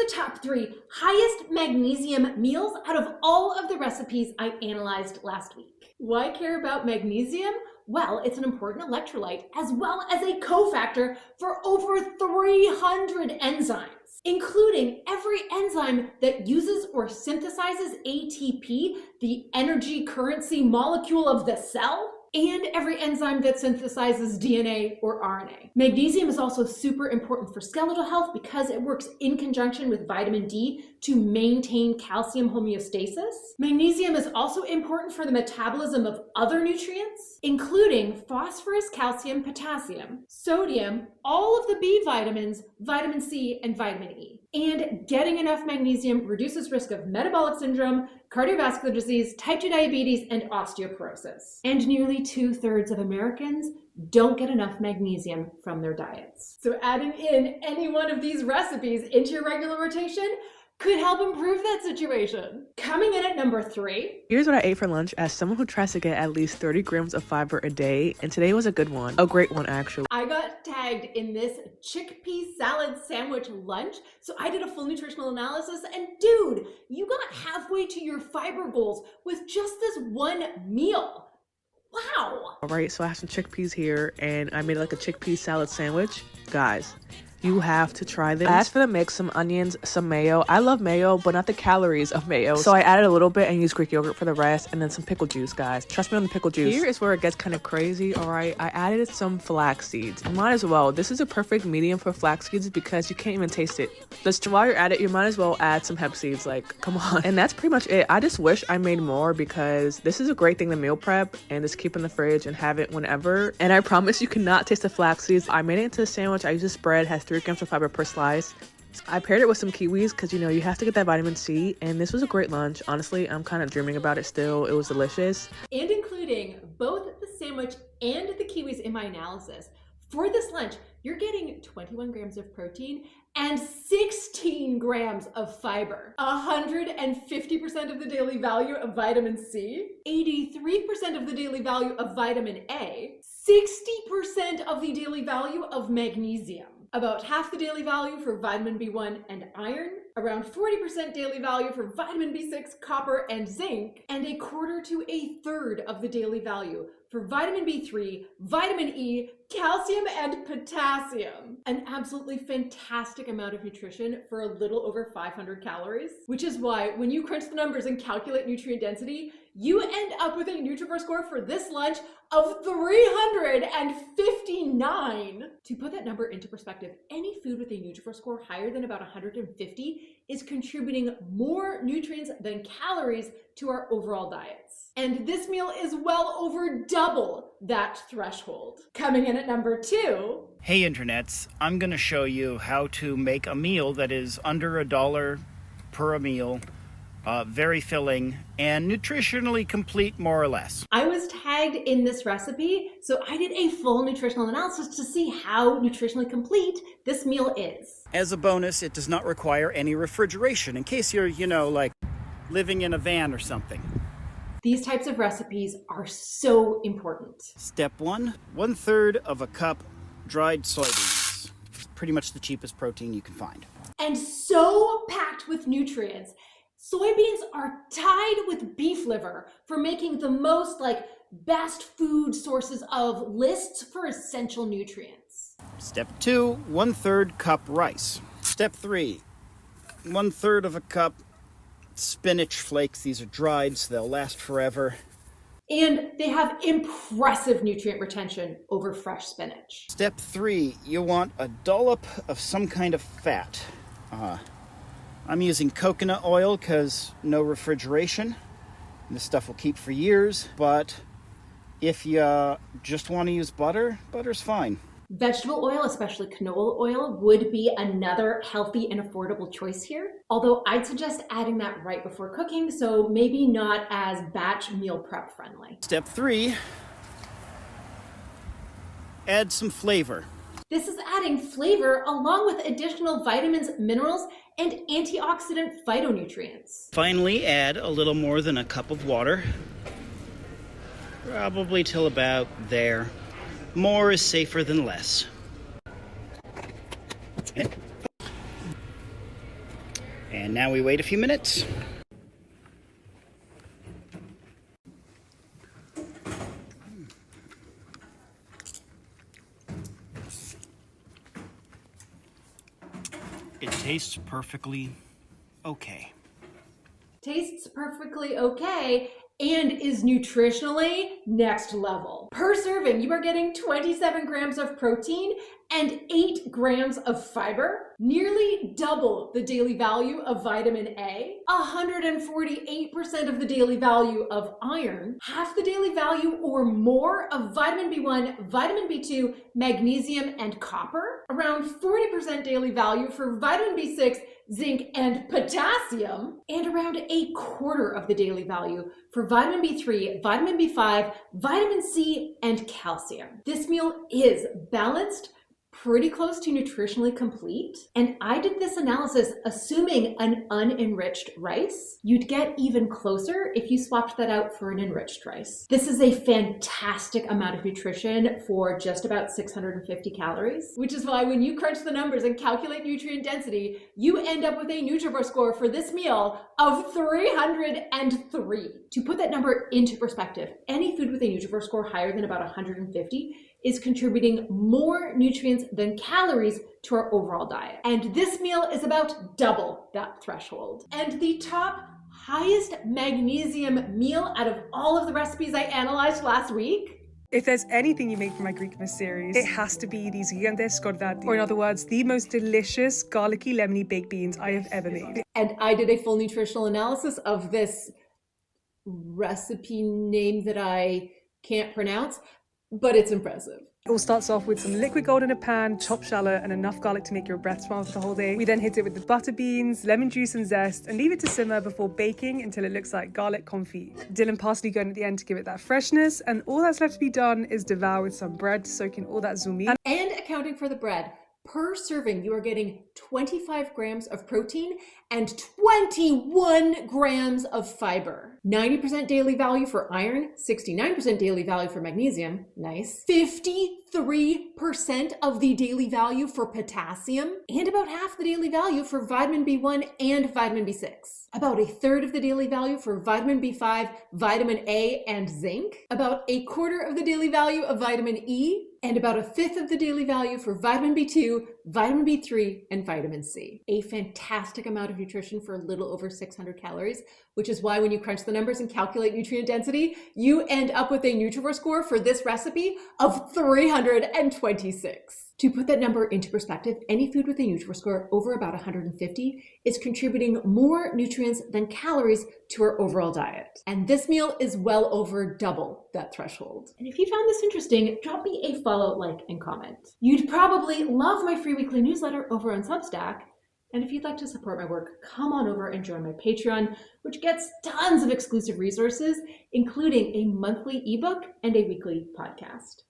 the top 3 highest magnesium meals out of all of the recipes I analyzed last week. Why care about magnesium? Well, it's an important electrolyte as well as a cofactor for over 300 enzymes, including every enzyme that uses or synthesizes ATP, the energy currency molecule of the cell, and every enzyme that synthesizes DNA or RNA. Magnesium is also super important for skeletal health because it works in conjunction with vitamin D to maintain calcium homeostasis. Magnesium is also important for the metabolism of other nutrients, including phosphorus, calcium, potassium, sodium, all of the B vitamins, vitamin C, and vitamin E. And getting enough magnesium reduces risk of metabolic syndrome, cardiovascular disease, type 2 diabetes, and osteoporosis. And nearly 2/3 of Americans don't get enough magnesium from their diets. So adding in any one of these recipes into your regular rotation could help improve that situation. Coming in at number 3. Here's what I ate for lunch as someone who tries to get at least 30 grams of fiber a day, and today was a good one. A great one, actually. I got tagged in this chickpea salad sandwich lunch, so I did a full nutritional analysis, and dude, you got halfway to your fiber goals with just this one meal. Wow. All right, so I have some chickpeas here, and I made like a chickpea salad sandwich. Guys, you have to try this. I asked for the mix, some onions, some mayo. I love mayo, but not the calories of mayo. So I added a little bit and used Greek yogurt for the rest, and then some pickle juice, guys. Trust me on the pickle juice. Here is where it gets kind of crazy, all right? I added some flax seeds. You might as well. This is a perfect medium for flax seeds because you can't even taste it. Just while you're at it, you might as well add some hemp seeds. Like, come on. And that's pretty much it. I just wish I made more because this is a great thing to meal prep and just keep in the fridge and have it whenever. And I promise you cannot taste the flax seeds. I made it into a sandwich. I used a spread, has 3 grams of fiber per slice. I paired it with some kiwis because, you know, you have to get that vitamin C, and this was a great lunch. Honestly, I'm kind of dreaming about it still. It was delicious. And including both the sandwich and the kiwis in my analysis, for this lunch, you're getting 21 grams of protein and 16 grams of fiber, 150% of the daily value of vitamin C, 83% of the daily value of vitamin A, 60% of the daily value of magnesium, about half the daily value for vitamin B1 and iron, around 40% daily value for vitamin B6, copper, and zinc, and a quarter to a third of the daily value for vitamin B3, vitamin E, calcium, and potassium. An absolutely fantastic amount of nutrition for a little over 500 calories, which is why when you crunch the numbers and calculate nutrient density, you end up with a Nutrivore score for this lunch of 359. To put that number into perspective, any food with a Nutrivore score higher than about 150 is contributing more nutrients than calories to our overall diets. And this meal is well over double that threshold. Coming in at number 2. Hey internets, I'm going to show you how to make a meal that is under $1 per a meal, very filling, and nutritionally complete, more or less. I was tagged in this recipe, so I did a full nutritional analysis to see how nutritionally complete this meal is. As a bonus, it does not require any refrigeration in case you're, you know, like living in a van or something. These types of recipes are so important. Step 1, 1/3 of a cup dried soybeans. It's pretty much the cheapest protein you can find. And so packed with nutrients. Soybeans are tied with beef liver for making the most best food sources of lists for essential nutrients. Step 2, 1/3 cup rice. Step 3, 1/3 of a cup spinach flakes. These are dried, so they'll last forever. And they have impressive nutrient retention over fresh spinach. Step 3, you want a dollop of some kind of fat. I'm using coconut oil because no refrigeration. This stuff will keep for years, but if you just want to use butter, butter's fine. Vegetable oil, especially canola oil, would be another healthy and affordable choice here. Although I'd suggest adding that right before cooking, so maybe not as batch meal prep friendly. Step 3, add some flavor. This is adding flavor along with additional vitamins, minerals, and antioxidant phytonutrients. Finally, add a little more than a cup of water. Probably till about there. More is safer than less. And now we wait a few minutes. It tastes perfectly okay. Tastes perfectly okay and is nutritionally next level. Per serving, you are getting 27 grams of protein and 8 grams of fiber, nearly double the daily value of vitamin A, 148% of the daily value of iron, half the daily value or more of vitamin B1, vitamin B2, magnesium, and copper, around 40% daily value for vitamin B6, zinc, and potassium, and around a quarter of the daily value for vitamin B3, vitamin B5, vitamin C, and calcium. This meal is balanced, pretty close to nutritionally complete. And I did this analysis assuming an unenriched rice. You'd get even closer if you swapped that out for an enriched rice. This is a fantastic amount of nutrition for just about 650 calories, which is why when you crunch the numbers and calculate nutrient density, you end up with a Nutrivore score for this meal of 303. To put that number into perspective, any food with a Nutrivore score higher than about 150 is contributing more nutrients than calories to our overall diet. And this meal is about double that threshold. And the top highest magnesium meal out of all of the recipes I analyzed last week. If there's anything you make from my Greekmas series, it has to be these Gigantes Skordati, or in other words, the most delicious garlicky lemony baked beans I have ever made. And I did a full nutritional analysis of this recipe name that I can't pronounce, but it's impressive. It all starts off with some liquid gold in a pan, chopped shallot, and enough garlic to make your breath smell for the whole day. We then hit it with the butter beans, lemon juice and zest, and leave it to simmer before baking until it looks like garlic confit. Dill and parsley go in at the end to give it that freshness, and all that's left to be done is devour with some bread to soak in all that zumi. And accounting for the bread, per serving, you are getting 25 grams of protein and 21 grams of fiber. 90% daily value for iron, 69% daily value for magnesium, nice. 53% of the daily value for potassium, and about half the daily value for vitamin B1 and vitamin B6. About a third of the daily value for vitamin B5, vitamin A, and zinc. About a quarter of the daily value of vitamin E, and about a fifth of the daily value for vitamin B2, vitamin B3, and vitamin C. A fantastic amount of nutrition for a little over 600 calories, which is why when you crunch the numbers and calculate nutrient density, you end up with a Nutrivore score for this recipe of 326. To put that number into perspective, any food with a Nutrivore score over about 150 is contributing more nutrients than calories to our overall diet. And this meal is well over double that threshold. And if you found this interesting, drop me a follow, like, and comment. You'd probably love my free weekly newsletter over on Substack. And if you'd like to support my work, come on over and join my Patreon, which gets tons of exclusive resources, including a monthly ebook and a weekly podcast.